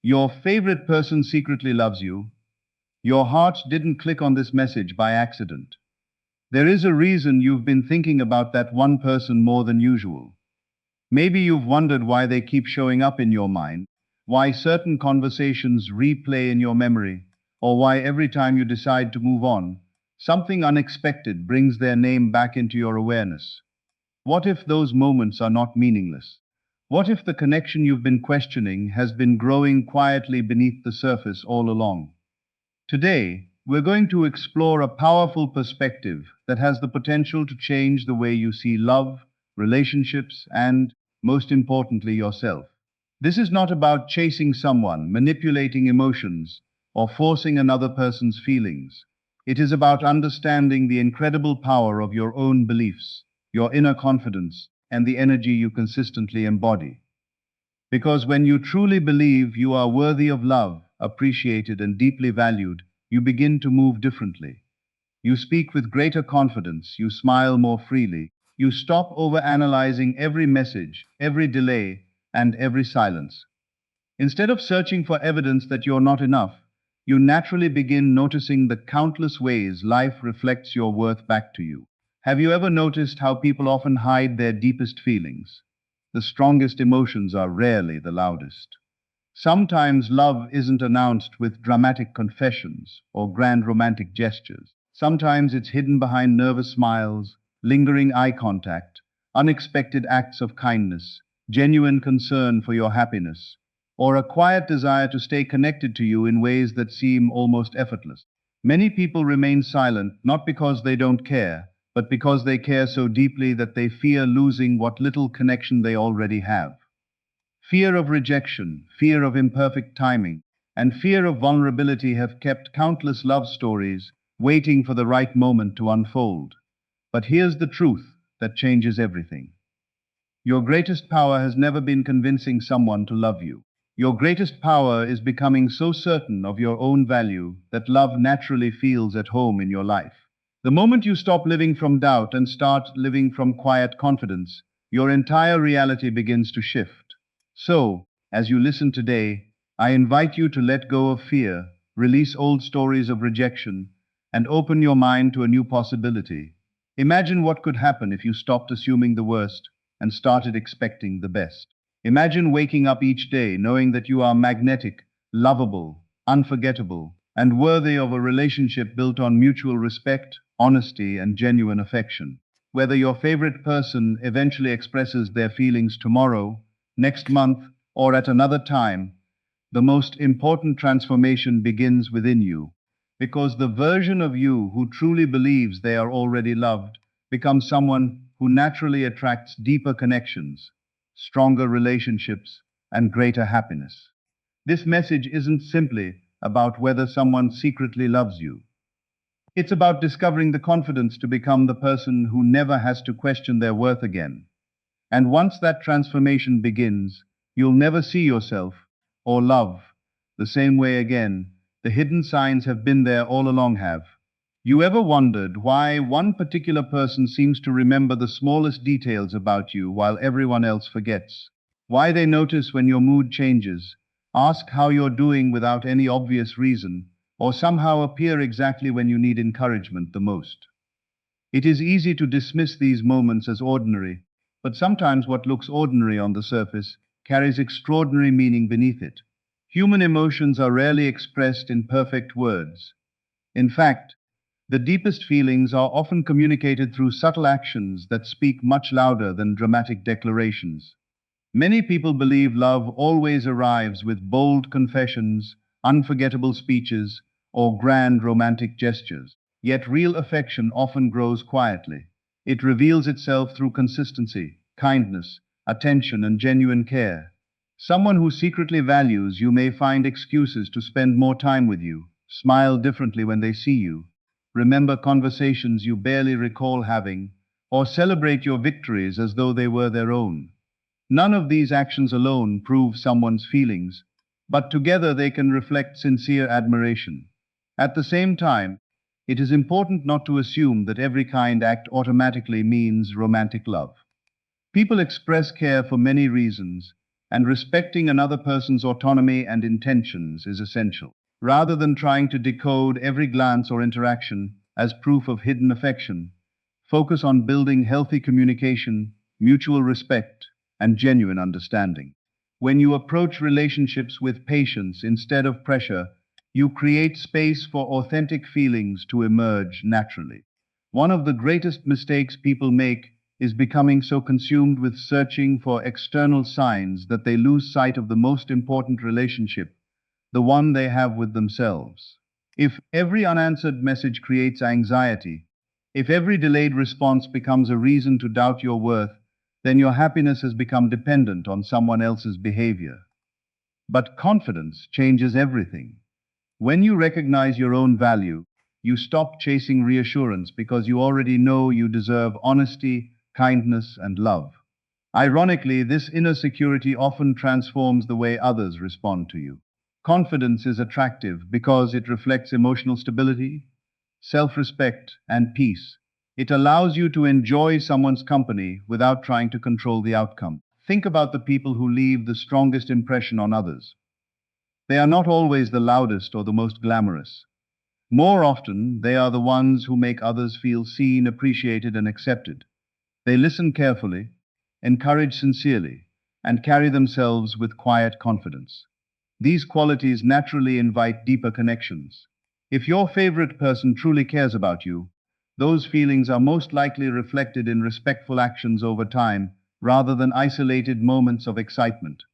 Your favorite person secretly loves you. Your heart didn't click on this message by accident. There is a reason you've been thinking about that one person more than usual. Maybe you've wondered why they keep showing up in your mind, why certain conversations replay in your memory, or why every time you decide to move on, something unexpected brings their name back into your awareness. What if those moments are not meaningless? What if the connection you've been questioning has been growing quietly beneath the surface all along? Today, we're going to explore a powerful perspective that has the potential to change the way you see love, relationships, and, most importantly, yourself. This is not about chasing someone, manipulating emotions, or forcing another person's feelings. It is about understanding the incredible power of your own beliefs, your inner confidence, and the energy you consistently embody. Because when you truly believe you are worthy of love, appreciated, and deeply valued, you begin to move differently. You speak with greater confidence, you smile more freely, you stop overanalyzing every message, every delay, and every silence. Instead of searching for evidence that you're not enough, you naturally begin noticing the countless ways life reflects your worth back to you. Have you ever noticed how people often hide their deepest feelings? The strongest emotions are rarely the loudest. Sometimes love isn't announced with dramatic confessions or grand romantic gestures. Sometimes it's hidden behind nervous smiles, lingering eye contact, unexpected acts of kindness, genuine concern for your happiness, or a quiet desire to stay connected to you in ways that seem almost effortless. Many people remain silent not because they don't care, but because they care so deeply that they fear losing what little connection they already have. Fear of rejection, fear of imperfect timing, and fear of vulnerability have kept countless love stories waiting for the right moment to unfold. But here's the truth that changes everything. Your greatest power has never been convincing someone to love you. Your greatest power is becoming so certain of your own value that love naturally feels at home in your life. The moment you stop living from doubt and start living from quiet confidence, your entire reality begins to shift. So, as you listen today, I invite you to let go of fear, release old stories of rejection, and open your mind to a new possibility. Imagine what could happen if you stopped assuming the worst and started expecting the best. Imagine waking up each day knowing that you are magnetic, lovable, unforgettable, and worthy of a relationship built on mutual respect, honesty, and genuine affection. Whether your favorite person eventually expresses their feelings tomorrow, next month, or at another time, the most important transformation begins within you. Because the version of you who truly believes they are already loved becomes someone who naturally attracts deeper connections, stronger relationships, and greater happiness. This message isn't simply about whether someone secretly loves you. It's about discovering the confidence to become the person who never has to question their worth again. And once that transformation begins, you'll never see yourself or love the same way again. The hidden signs have been there all along have. You ever wondered why one particular person seems to remember the smallest details about you while everyone else forgets? Why they notice when your mood changes, ask how you're doing without any obvious reason, or somehow appear exactly when you need encouragement the most? It is easy to dismiss these moments as ordinary, but sometimes what looks ordinary on the surface carries extraordinary meaning beneath it. Human emotions are rarely expressed in perfect words. In fact, the deepest feelings are often communicated through subtle actions that speak much louder than dramatic declarations. Many people believe love always arrives with bold confessions, unforgettable speeches, or grand romantic gestures. Yet real affection often grows quietly. It reveals itself through consistency, kindness, attention, and genuine care. Someone who secretly values you may find excuses to spend more time with you, smile differently when they see you, remember conversations you barely recall having, or celebrate your victories as though they were their own. None of these actions alone prove someone's feelings, but together they can reflect sincere admiration. At the same time, it is important not to assume that every kind act automatically means romantic love. People express care for many reasons, and respecting another person's autonomy and intentions is essential. Rather than trying to decode every glance or interaction as proof of hidden affection, focus on building healthy communication, mutual respect, and genuine understanding. When you approach relationships with patience instead of pressure, you create space for authentic feelings to emerge naturally. One of the greatest mistakes people make is becoming so consumed with searching for external signs that they lose sight of the most important relationship, the one they have with themselves. If every unanswered message creates anxiety, if every delayed response becomes a reason to doubt your worth, then your happiness has become dependent on someone else's behavior. But confidence changes everything. When you recognize your own value, you stop chasing reassurance because you already know you deserve honesty, kindness, and love. Ironically, this inner security often transforms the way others respond to you. Confidence is attractive because it reflects emotional stability, self-respect, and peace. It allows you to enjoy someone's company without trying to control the outcome. Think about the people who leave the strongest impression on others. They are not always the loudest or the most glamorous. More often, they are the ones who make others feel seen, appreciated, and accepted. They listen carefully, encourage sincerely, and carry themselves with quiet confidence. These qualities naturally invite deeper connections. If your favorite person truly cares about you, those feelings are most likely reflected in respectful actions over time rather than isolated moments of excitement.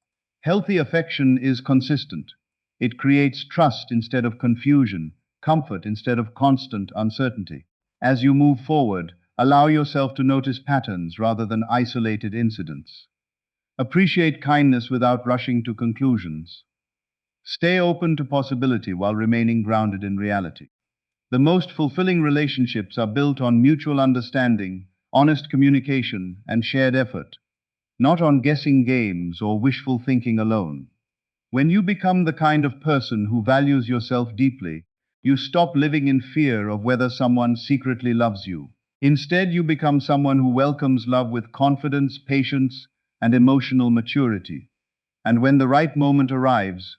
Healthy affection is consistent. It creates trust instead of confusion, comfort instead of constant uncertainty. As you move forward, allow yourself to notice patterns rather than isolated incidents. Appreciate kindness without rushing to conclusions. Stay open to possibility while remaining grounded in reality. The most fulfilling relationships are built on mutual understanding, honest communication, and shared effort, not on guessing games or wishful thinking alone. When you become the kind of person who values yourself deeply, you stop living in fear of whether someone secretly loves you. Instead, you become someone who welcomes love with confidence, patience, and emotional maturity. And when the right moment arrives,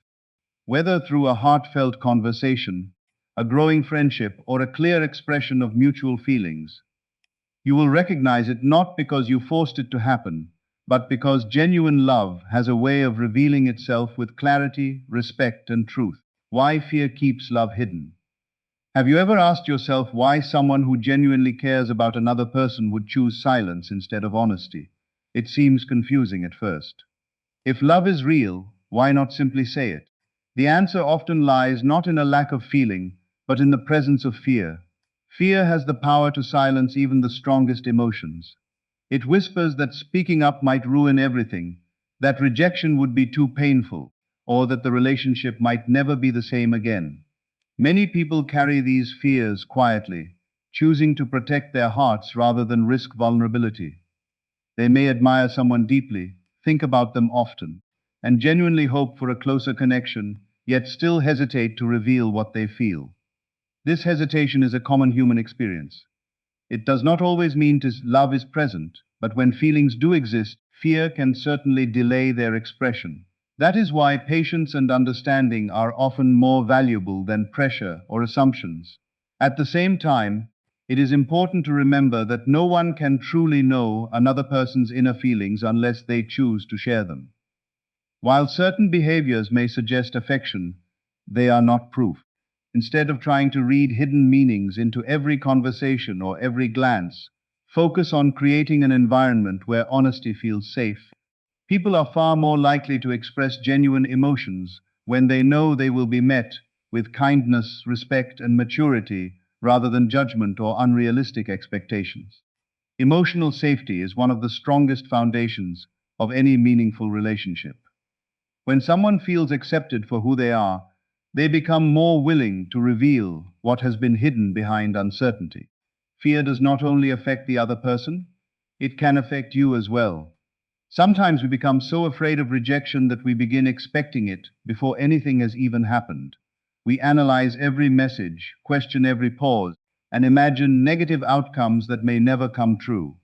whether through a heartfelt conversation, a growing friendship, or a clear expression of mutual feelings, you will recognize it not because you forced it to happen, but because genuine love has a way of revealing itself with clarity, respect, and truth. Why fear keeps love hidden? Have you ever asked yourself why someone who genuinely cares about another person would choose silence instead of honesty? It seems confusing at first. If love is real, why not simply say it? The answer often lies not in a lack of feeling, but in the presence of fear. Fear has the power to silence even the strongest emotions. It whispers that speaking up might ruin everything, that rejection would be too painful, or that the relationship might never be the same again. Many people carry these fears quietly, choosing to protect their hearts rather than risk vulnerability. They may admire someone deeply, think about them often, and genuinely hope for a closer connection, yet still hesitate to reveal what they feel. This hesitation is a common human experience. It does not always mean love is present, but when feelings do exist, fear can certainly delay their expression. That is why patience and understanding are often more valuable than pressure or assumptions. At the same time, it is important to remember that no one can truly know another person's inner feelings unless they choose to share them. While certain behaviors may suggest affection, they are not proof. Instead of trying to read hidden meanings into every conversation or every glance, focus on creating an environment where honesty feels safe. People are far more likely to express genuine emotions when they know they will be met with kindness, respect, and maturity rather than judgment or unrealistic expectations. Emotional safety is one of the strongest foundations of any meaningful relationship. When someone feels accepted for who they are, they become more willing to reveal what has been hidden behind uncertainty. Fear does not only affect the other person, it can affect you as well. Sometimes we become so afraid of rejection that we begin expecting it before anything has even happened. We analyze every message, question every pause, and imagine negative outcomes that may never come true.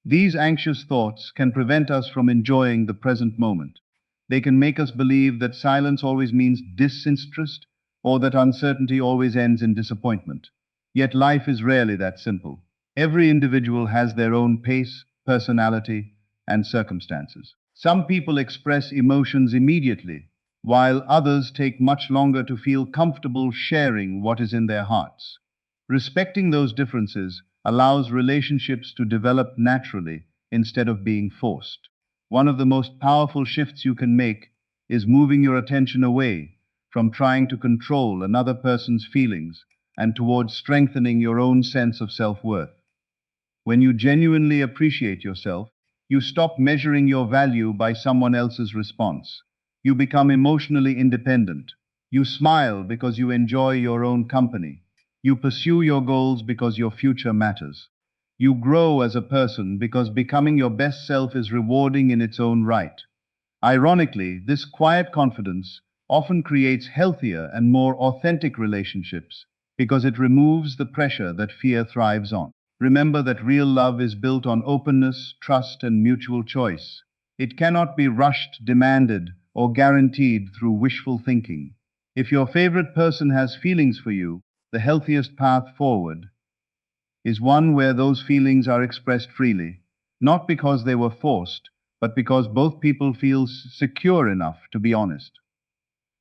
These anxious thoughts can prevent us from enjoying the present moment. They can make us believe that silence always means disinterest or that uncertainty always ends in disappointment. Yet life is rarely that simple. Every individual has their own pace, personality, and circumstances. Some people express emotions immediately, while others take much longer to feel comfortable sharing what is in their hearts. Respecting those differences allows relationships to develop naturally instead of being forced. One of the most powerful shifts you can make is moving your attention away from trying to control another person's feelings and towards strengthening your own sense of self-worth. When you genuinely appreciate yourself, you stop measuring your value by someone else's response. You become emotionally independent. You smile because you enjoy your own company. You pursue your goals because your future matters. You grow as a person because becoming your best self is rewarding in its own right. Ironically, this quiet confidence often creates healthier and more authentic relationships because it removes the pressure that fear thrives on. Remember that real love is built on openness, trust, and mutual choice. It cannot be rushed, demanded, or guaranteed through wishful thinking. If your favorite person has feelings for you, the healthiest path forward is one where those feelings are expressed freely, not because they were forced, but because both people feel secure enough to be honest.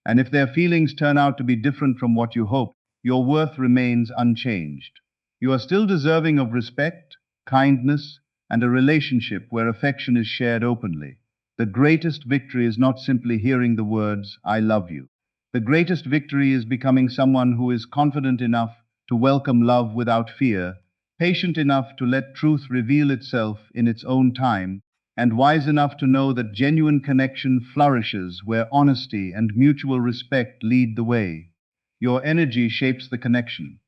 And if their feelings turn out to be different from what you hoped, your worth remains unchanged. You are still deserving of respect, kindness, and a relationship where affection is shared openly. The greatest victory is not simply hearing the words, I love you. The greatest victory is becoming someone who is confident enough to welcome love without fear, patient enough to let truth reveal itself in its own time, and wise enough to know that genuine connection flourishes where honesty and mutual respect lead the way. Your energy shapes the connection.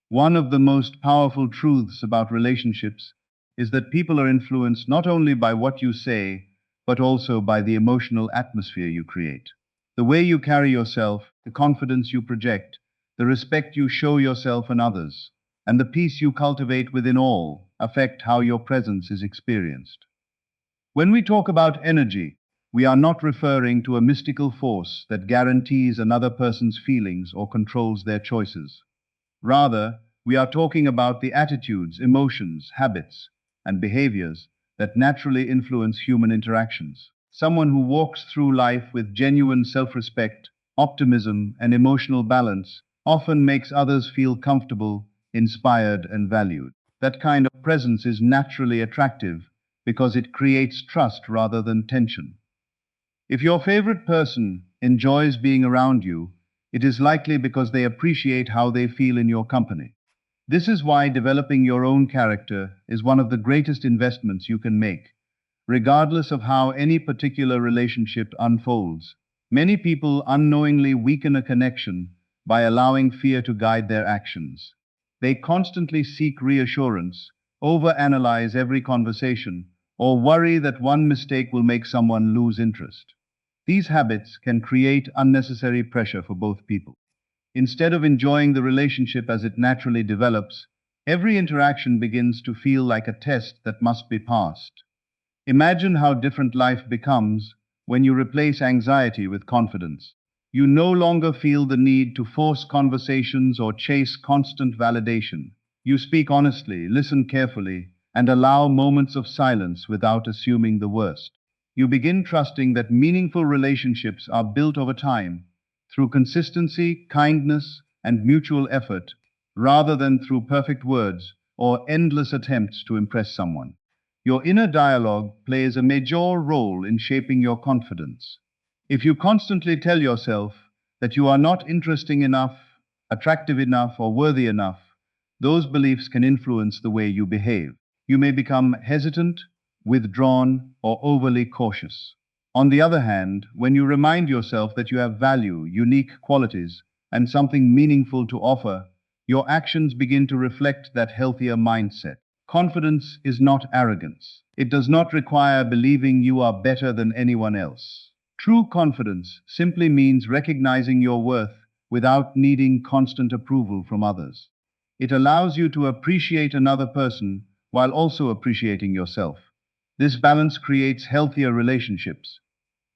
One of the most powerful truths about relationships is that people are influenced not only by what you say, but also by the emotional atmosphere you create. The way you carry yourself, the confidence you project, the respect you show yourself and others, and the peace you cultivate within all affect how your presence is experienced. When we talk about energy, we are not referring to a mystical force that guarantees another person's feelings or controls their choices. Rather, we are talking about the attitudes, emotions, habits, and behaviors that naturally influence human interactions. Someone who walks through life with genuine self-respect, optimism, and emotional balance often makes others feel comfortable, inspired, and valued. That kind of presence is naturally attractive because it creates trust rather than tension. If your favorite person enjoys being around you, it is likely because they appreciate how they feel in your company. This is why developing your own character is one of the greatest investments you can make. Regardless of how any particular relationship unfolds, many people unknowingly weaken a connection by allowing fear to guide their actions. They constantly seek reassurance, overanalyze every conversation, or worry that one mistake will make someone lose interest. These habits can create unnecessary pressure for both people. Instead of enjoying the relationship as it naturally develops, every interaction begins to feel like a test that must be passed. Imagine how different life becomes when you replace anxiety with confidence. You no longer feel the need to force conversations or chase constant validation. You speak honestly, listen carefully, and allow moments of silence without assuming the worst. You begin trusting that meaningful relationships are built over time through consistency, kindness, and mutual effort, rather than through perfect words or endless attempts to impress someone. Your inner dialogue plays a major role in shaping your confidence. If you constantly tell yourself that you are not interesting enough, attractive enough, or worthy enough, those beliefs can influence the way you behave. You may become hesitant, withdrawn, or overly cautious. On the other hand, when you remind yourself that you have value, unique qualities, and something meaningful to offer, your actions begin to reflect that healthier mindset. Confidence is not arrogance. It does not require believing you are better than anyone else. True confidence simply means recognizing your worth without needing constant approval from others. It allows you to appreciate another person while also appreciating yourself. This balance creates healthier relationships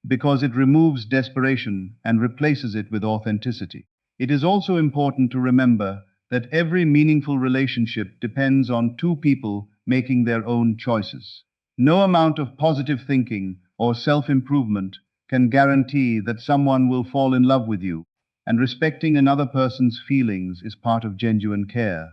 because it removes desperation and replaces it with authenticity. It is also important to remember that every meaningful relationship depends on two people making their own choices. No amount of positive thinking or self-improvement can guarantee that someone will fall in love with you, and respecting another person's feelings is part of genuine care.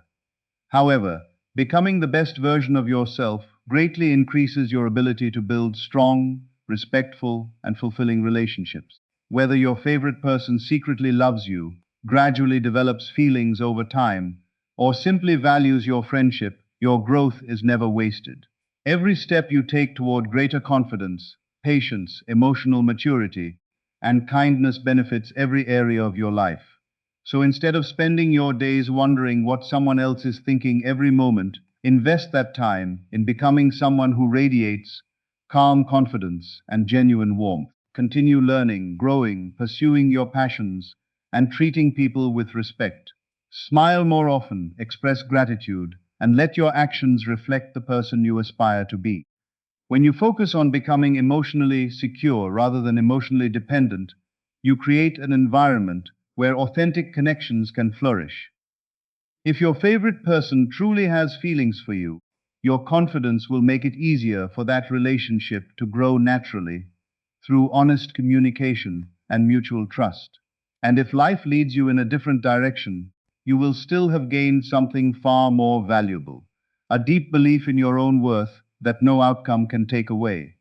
However, becoming the best version of yourself greatly increases your ability to build strong, respectful, and fulfilling relationships. Whether your favorite person secretly loves you, gradually develops feelings over time, or simply values your friendship, your growth is never wasted. Every step you take toward greater confidence, patience, emotional maturity, and kindness benefits every area of your life. So instead of spending your days wondering what someone else is thinking every moment, invest that time in becoming someone who radiates calm confidence and genuine warmth. Continue learning, growing, pursuing your passions, and treating people with respect. Smile more often, express gratitude, and let your actions reflect the person you aspire to be. When you focus on becoming emotionally secure rather than emotionally dependent, you create an environment where authentic connections can flourish. If your favorite person truly has feelings for you, your confidence will make it easier for that relationship to grow naturally through honest communication and mutual trust. And if life leads you in a different direction, you will still have gained something far more valuable, a deep belief in your own worth that no outcome can take away.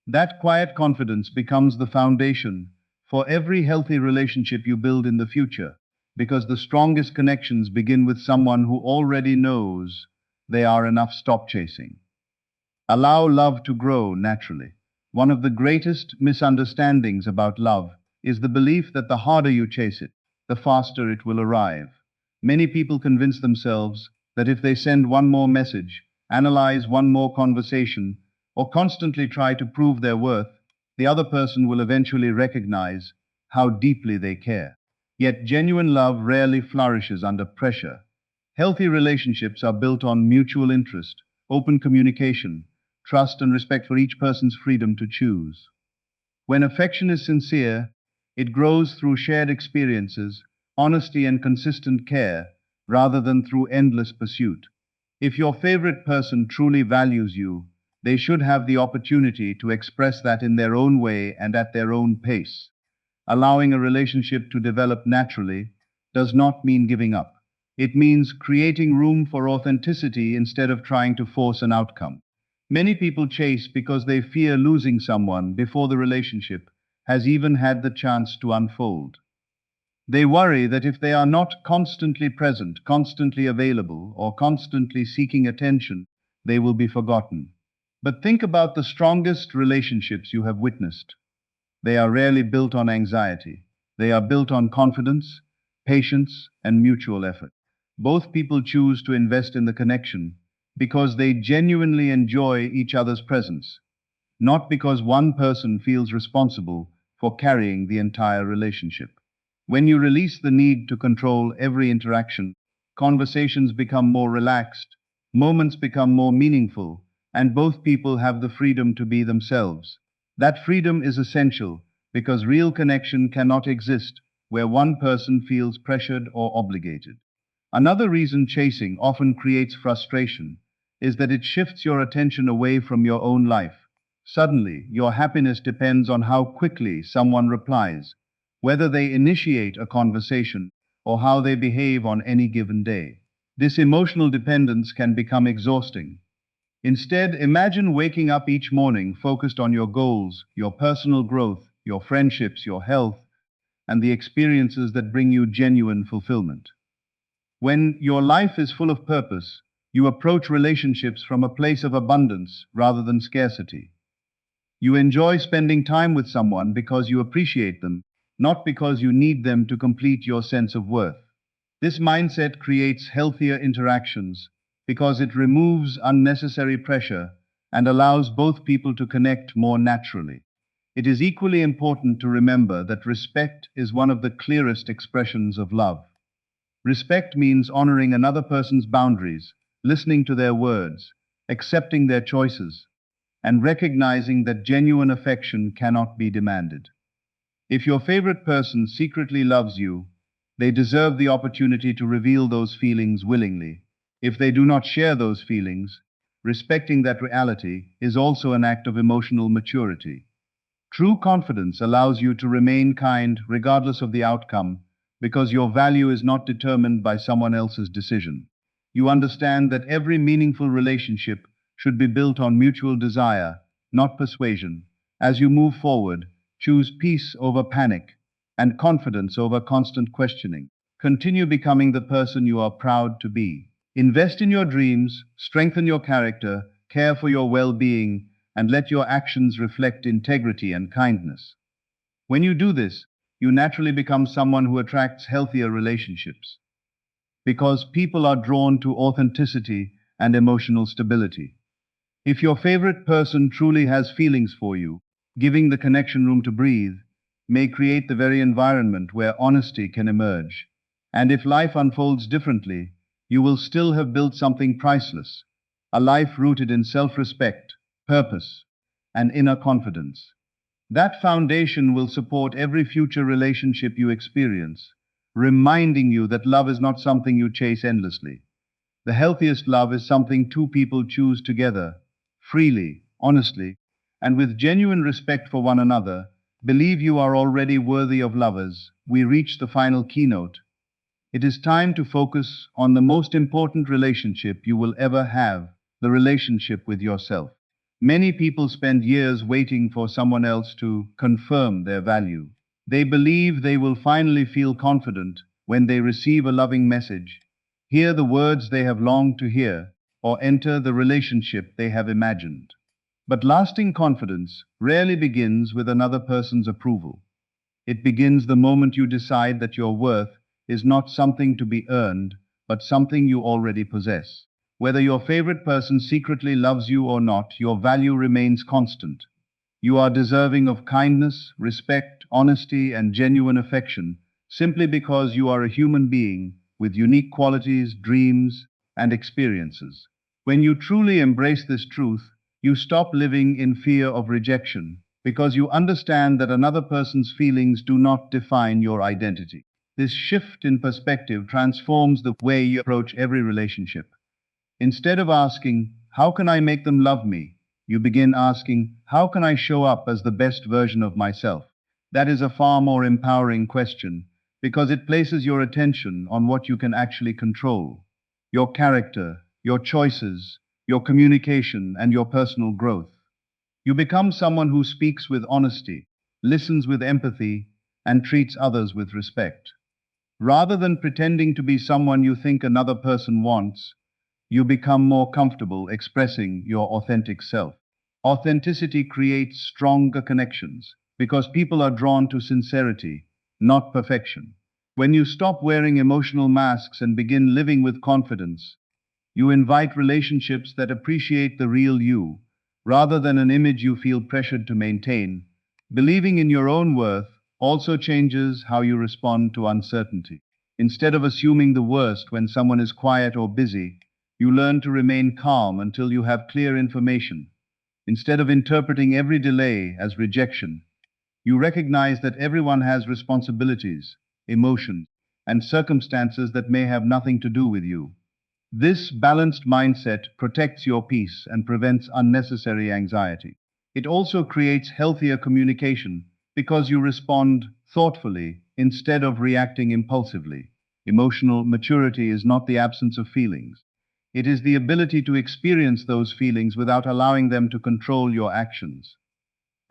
That quiet confidence becomes the foundation for every healthy relationship you build in the future, because the strongest connections begin with someone who already knows they are enough. Stop chasing. Allow love to grow naturally. One of the greatest misunderstandings about love is the belief that the harder you chase it, the faster it will arrive. Many people convince themselves that if they send one more message, analyze one more conversation, or constantly try to prove their worth, the other person will eventually recognize how deeply they care. Yet genuine love rarely flourishes under pressure. Healthy relationships are built on mutual interest, open communication, trust, and respect for each person's freedom to choose. When affection is sincere, it grows through shared experiences, honesty, and consistent care, rather than through endless pursuit. If your favorite person truly values you, they should have the opportunity to express that in their own way and at their own pace. Allowing a relationship to develop naturally does not mean giving up. It means creating room for authenticity instead of trying to force an outcome. Many people chase because they fear losing someone before the relationship has even had the chance to unfold. They worry that if they are not constantly present, constantly available, or constantly seeking attention, they will be forgotten. But think about the strongest relationships you have witnessed. They are rarely built on anxiety. They are built on confidence, patience, and mutual effort. Both people choose to invest in the connection because they genuinely enjoy each other's presence, not because one person feels responsible for carrying the entire relationship. When you release the need to control every interaction, conversations become more relaxed, moments become more meaningful, and both people have the freedom to be themselves. That freedom is essential because real connection cannot exist where one person feels pressured or obligated. Another reason chasing often creates frustration is that it shifts your attention away from your own life. Suddenly, your happiness depends on how quickly someone replies, whether they initiate a conversation, or how they behave on any given day. This emotional dependence can become exhausting. Instead, imagine waking up each morning focused on your goals, your personal growth, your friendships, your health, and the experiences that bring you genuine fulfillment. When your life is full of purpose, you approach relationships from a place of abundance rather than scarcity. You enjoy spending time with someone because you appreciate them, not because you need them to complete your sense of worth. This mindset creates healthier interactions because it removes unnecessary pressure and allows both people to connect more naturally. It is equally important to remember that respect is one of the clearest expressions of love. Respect means honoring another person's boundaries, listening to their words, accepting their choices, and recognizing that genuine affection cannot be demanded. If your favorite person secretly loves you, they deserve the opportunity to reveal those feelings willingly. If they do not share those feelings, respecting that reality is also an act of emotional maturity. True confidence allows you to remain kind regardless of the outcome because your value is not determined by someone else's decision. You understand that every meaningful relationship should be built on mutual desire, not persuasion. As you move forward, choose peace over panic and confidence over constant questioning. Continue becoming the person you are proud to be. Invest in your dreams, strengthen your character, care for your well-being, and let your actions reflect integrity and kindness. When you do this, you naturally become someone who attracts healthier relationships because people are drawn to authenticity and emotional stability. If your favorite person truly has feelings for you, giving the connection room to breathe may create the very environment where honesty can emerge. And if life unfolds differently, you will still have built something priceless, a life rooted in self-respect, purpose, and inner confidence. That foundation will support every future relationship you experience, reminding you that love is not something you chase endlessly. The healthiest love is something two people choose together, freely, honestly, and with genuine respect for one another. Believe you are already worthy of lovers. We reach the final keynote. It is time to focus on the most important relationship you will ever have, the relationship with yourself. Many people spend years waiting for someone else to confirm their value. They believe they will finally feel confident when they receive a loving message, hear the words they have longed to hear, or enter the relationship they have imagined. But lasting confidence rarely begins with another person's approval. It begins the moment you decide that your worth is not something to be earned, but something you already possess. Whether your favorite person secretly loves you or not, your value remains constant. You are deserving of kindness, respect, honesty, and genuine affection simply because you are a human being with unique qualities, dreams, and experiences. When you truly embrace this truth, you stop living in fear of rejection because you understand that another person's feelings do not define your identity. This shift in perspective transforms the way you approach every relationship. Instead of asking, how can I make them love me? You begin asking, how can I show up as the best version of myself? That is a far more empowering question because it places your attention on what you can actually control: your character, your choices, your communication, and your personal growth. You become someone who speaks with honesty, listens with empathy, and treats others with respect. Rather than pretending to be someone you think another person wants, you become more comfortable expressing your authentic self. Authenticity creates stronger connections because people are drawn to sincerity, not perfection. When you stop wearing emotional masks and begin living with confidence, you invite relationships that appreciate the real you, rather than an image you feel pressured to maintain. Believing in your own worth also changes how you respond to uncertainty. Instead of assuming the worst when someone is quiet or busy, you learn to remain calm until you have clear information. Instead of interpreting every delay as rejection, you recognize that everyone has responsibilities, emotions, and circumstances that may have nothing to do with you. This balanced mindset protects your peace and prevents unnecessary anxiety. It also creates healthier communication because you respond thoughtfully instead of reacting impulsively. Emotional maturity is not the absence of feelings. It is the ability to experience those feelings without allowing them to control your actions.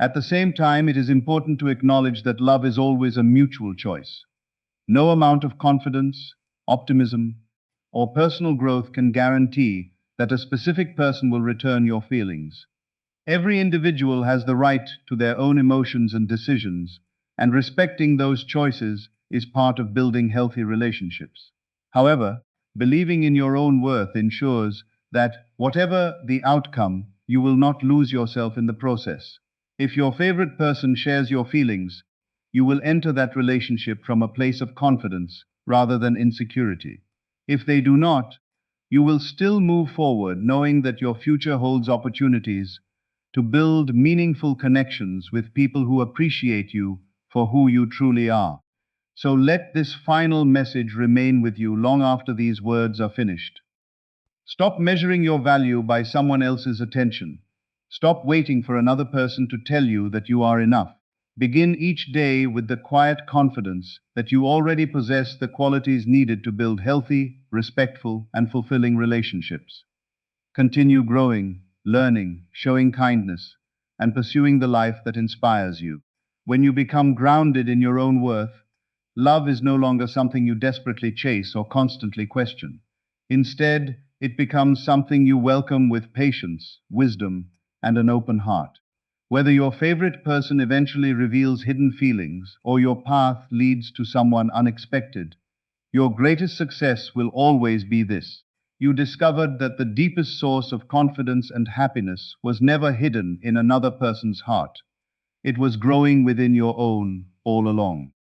At the same time, it is important to acknowledge that love is always a mutual choice. No amount of confidence, optimism, or personal growth can guarantee that a specific person will return your feelings. Every individual has the right to their own emotions and decisions, and respecting those choices is part of building healthy relationships. However, believing in your own worth ensures that, whatever the outcome, you will not lose yourself in the process. If your favorite person shares your feelings, you will enter that relationship from a place of confidence rather than insecurity. If they do not, you will still move forward knowing that your future holds opportunities to build meaningful connections with people who appreciate you for who you truly are. So let this final message remain with you long after these words are finished. Stop measuring your value by someone else's attention. Stop waiting for another person to tell you that you are enough. Begin each day with the quiet confidence that you already possess the qualities needed to build healthy, respectful, and fulfilling relationships. Continue growing, learning, showing kindness, and pursuing the life that inspires you. When you become grounded in your own worth, love is no longer something you desperately chase or constantly question. Instead, it becomes something you welcome with patience, wisdom, and an open heart. Whether your favorite person eventually reveals hidden feelings or your path leads to someone unexpected, your greatest success will always be this. You discovered that the deepest source of confidence and happiness was never hidden in another person's heart. It was growing within your own all along.